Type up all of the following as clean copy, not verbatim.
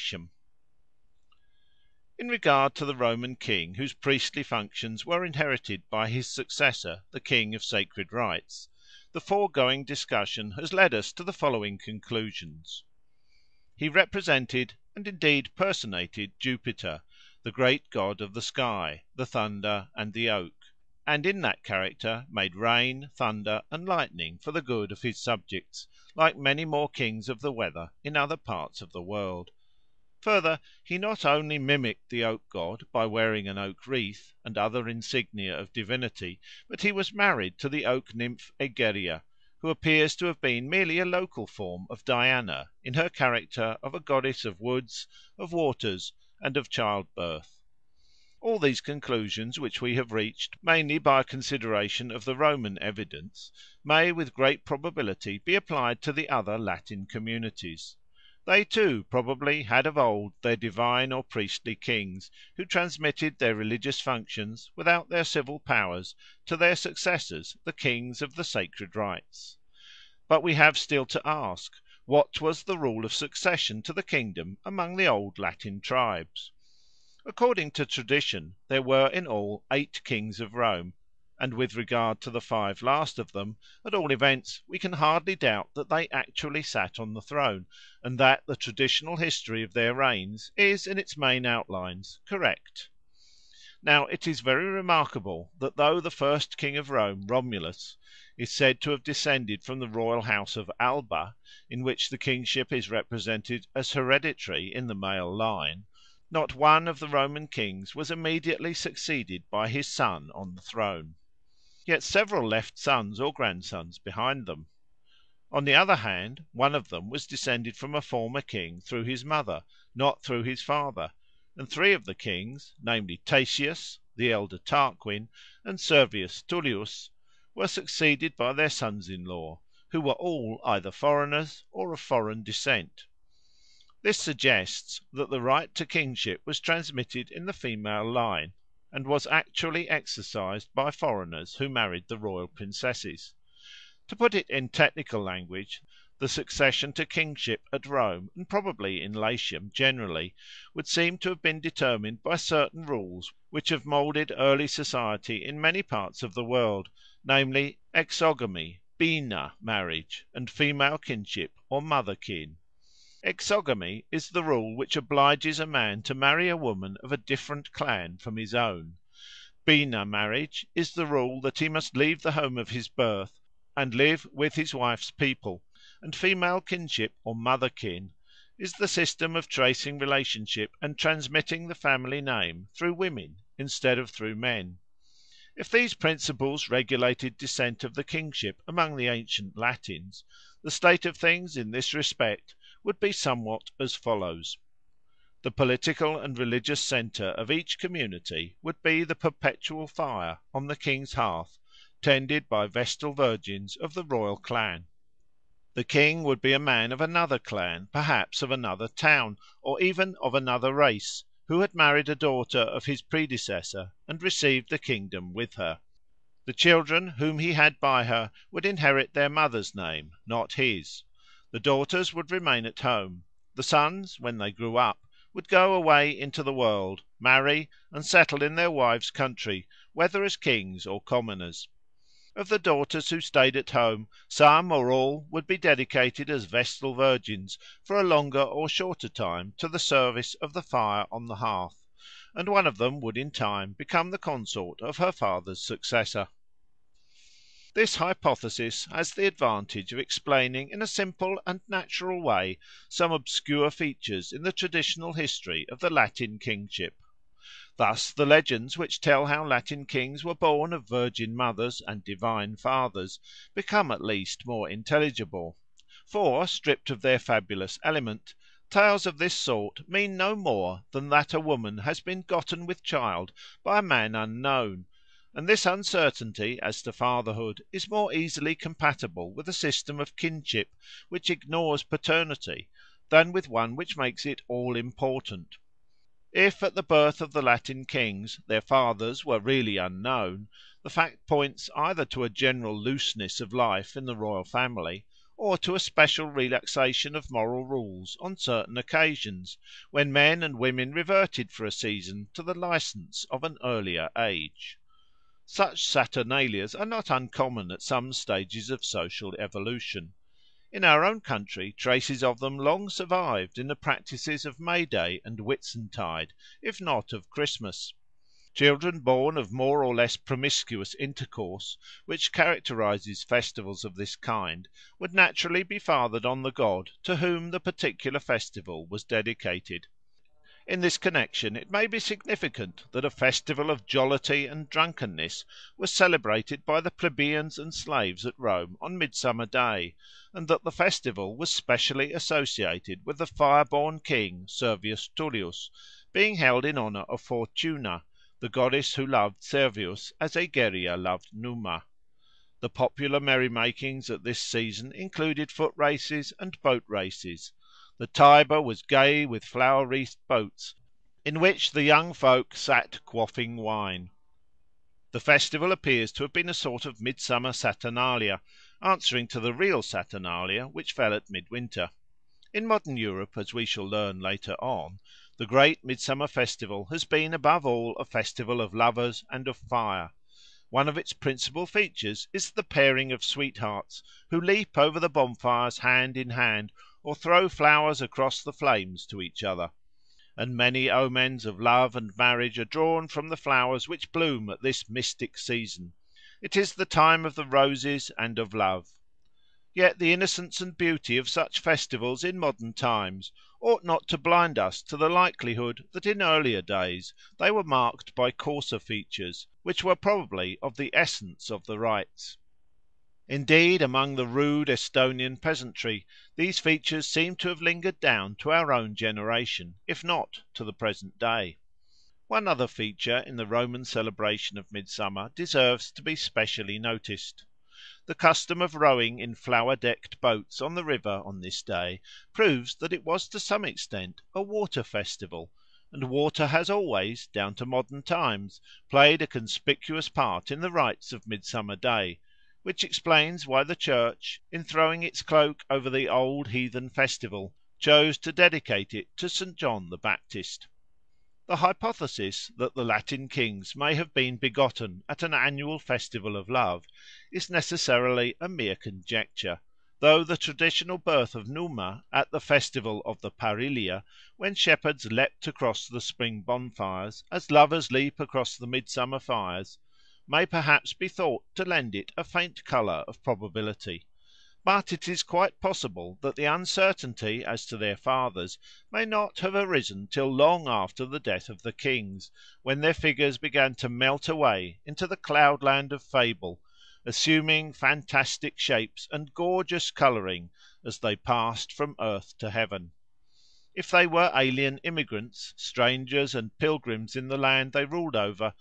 Latium. In regard to the Roman king whose priestly functions were inherited by his successor, the king of sacred rights, the foregoing discussion has led us to the following conclusions. He represented, and indeed personated, Jupiter, the great god of the sky, the thunder, and the oak, and in that character made rain, thunder, and lightning for the good of his subjects, like many more kings of the weather in other parts of the world. Further, he not only mimicked the oak god by wearing an oak wreath, and other insignia of divinity, but he was married to the oak nymph Egeria, who appears to have been merely a local form of Diana, in her character of a goddess of woods, of waters, and of childbirth. All these conclusions which we have reached, mainly by a consideration of the Roman evidence, may with great probability be applied to the other Latin communities. They too probably had of old their divine or priestly kings, who transmitted their religious functions, without their civil powers, to their successors, the kings of the sacred rights. But we have still to ask, what was the rule of succession to the kingdom among the old Latin tribes? According to tradition, there were in all 8 kings of Rome, and with regard to the 5 last of them, at all events, we can hardly doubt that they actually sat on the throne, and that the traditional history of their reigns is, in its main outlines, correct. Now it is very remarkable that though the first king of Rome, Romulus, is said to have descended from the royal house of Alba, in which the kingship is represented as hereditary in the male line, not one of the Roman kings was immediately succeeded by his son on the throne. Yet several left sons or grandsons behind them. On the other hand, one of them was descended from a former king through his mother, not through his father, and 3 of the kings, namely Tatius, the elder Tarquin, and Servius Tullius, were succeeded by their sons in law, who were all either foreigners or of foreign descent. This suggests that the right to kingship was transmitted in the female line, and was actually exercised by foreigners who married the royal princesses. To put it in technical language, the succession to kingship at Rome, and probably in Latium generally, would seem to have been determined by certain rules which have moulded early society in many parts of the world, namely exogamy, bina marriage, and female kinship or mother kin. Exogamy is the rule which obliges a man to marry a woman of a different clan from his own. Bina marriage is the rule that he must leave the home of his birth and live with his wife's people, and female kinship or mother kin is the system of tracing relationship and transmitting the family name through women instead of through men. If these principles regulated descent of the kingship among the ancient Latins, the state of things in this respect would be somewhat as follows. The political and religious centre of each community would be the perpetual fire on the king's hearth, tended by vestal virgins of the royal clan. The king would be a man of another clan, perhaps of another town, or even of another race, who had married a daughter of his predecessor and received the kingdom with her. The children whom he had by her would inherit their mother's name, not his. The daughters would remain at home. The sons, when they grew up, would go away into the world, marry, and settle in their wives' country, whether as kings or commoners. Of the daughters who stayed at home, some or all would be dedicated as vestal virgins for a longer or shorter time to the service of the fire on the hearth, and one of them would in time become the consort of her father's successor. This hypothesis has the advantage of explaining in a simple and natural way some obscure features in the traditional history of the Latin kingship. Thus the legends which tell how Latin kings were born of virgin mothers and divine fathers become at least more intelligible. For, stripped of their fabulous element, tales of this sort mean no more than that a woman has been gotten with child by a man unknown, and this uncertainty as to fatherhood is more easily compatible with a system of kinship which ignores paternity than with one which makes it all important. If at the birth of the Latin kings their fathers were really unknown, the fact points either to a general looseness of life in the royal family, or to a special relaxation of moral rules on certain occasions, when men and women reverted for a season to the licence of an earlier age. Such Saturnalias are not uncommon at some stages of social evolution. In our own country traces of them long survived in the practices of May Day and Whitsuntide, if not of Christmas. Children born of more or less promiscuous intercourse, which characterises festivals of this kind, would naturally be fathered on the god to whom the particular festival was dedicated. In this connexion it may be significant that a festival of jollity and drunkenness was celebrated by the plebeians and slaves at Rome on Midsummer Day, and that the festival was specially associated with the fire-born king Servius Tullius, being held in honour of Fortuna, the goddess who loved Servius as Egeria loved Numa. The popular merrymakings at this season included foot races and boat races. The Tiber was gay with flower-wreathed boats, in which the young folk sat quaffing wine. The festival appears to have been a sort of midsummer Saturnalia, answering to the real Saturnalia which fell at midwinter. In modern Europe, as we shall learn later on, the great midsummer festival has been above all a festival of lovers and of fire. One of its principal features is the pairing of sweethearts, who leap over the bonfires hand in hand, or throw flowers across the flames to each other. And many omens of love and marriage are drawn from the flowers which bloom at this mystic season. It is the time of the roses and of love. Yet the innocence and beauty of such festivals in modern times ought not to blind us to the likelihood that in earlier days they were marked by coarser features, which were probably of the essence of the rites. Indeed, among the rude Esthonian peasantry these features seem to have lingered down to our own generation, if not to the present day. One other feature in the Roman celebration of Midsummer deserves to be specially noticed. The custom of rowing in flower-decked boats on the river on this day proves that it was to some extent a water festival, and water has always, down to modern times, played a conspicuous part in the rites of Midsummer Day, which explains why the Church, in throwing its cloak over the old heathen festival, chose to dedicate it to St. John the Baptist. The hypothesis that the Latin kings may have been begotten at an annual festival of love is necessarily a mere conjecture, though the traditional birth of Numa at the festival of the Parilia, when shepherds leapt across the spring bonfires, as lovers leap across the midsummer fires, may perhaps be thought to lend it a faint colour of probability. But it is quite possible that the uncertainty as to their fathers may not have arisen till long after the death of the kings, when their figures began to melt away into the cloudland of fable, assuming fantastic shapes and gorgeous colouring as they passed from earth to heaven. If they were alien immigrants, strangers and pilgrims in the land they ruled over,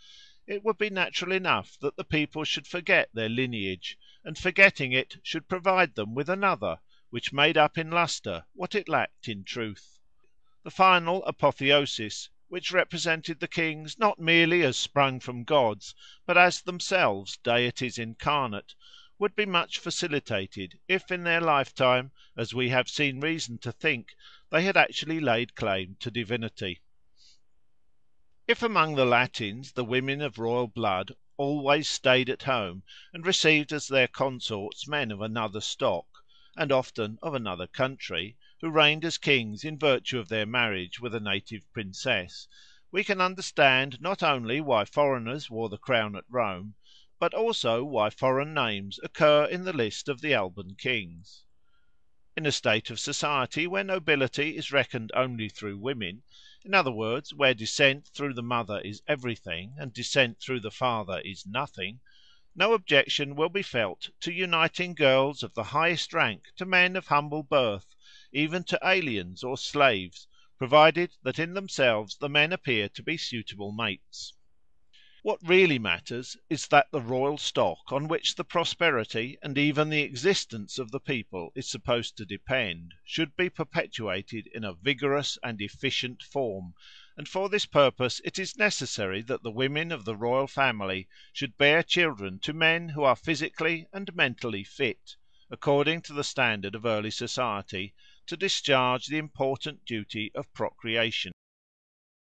it would be natural enough that the people should forget their lineage, and forgetting it should provide them with another, which made up in lustre what it lacked in truth. The final apotheosis, which represented the kings not merely as sprung from gods, but as themselves deities incarnate, would be much facilitated if in their lifetime, as we have seen reason to think, they had actually laid claim to divinity. If among the Latins the women of royal blood always stayed at home, and received as their consorts men of another stock, and often of another country, who reigned as kings in virtue of their marriage with a native princess, we can understand not only why foreigners wore the crown at Rome, but also why foreign names occur in the list of the Alban kings. In a state of society where nobility is reckoned only through women, in other words, where descent through the mother is everything, and descent through the father is nothing, no objection will be felt to uniting girls of the highest rank to men of humble birth, even to aliens or slaves, provided that in themselves the men appear to be suitable mates. What really matters is that the royal stock on which the prosperity and even the existence of the people is supposed to depend should be perpetuated in a vigorous and efficient form, and for this purpose it is necessary that the women of the royal family should bear children to men who are physically and mentally fit, according to the standard of early society, to discharge the important duty of procreation.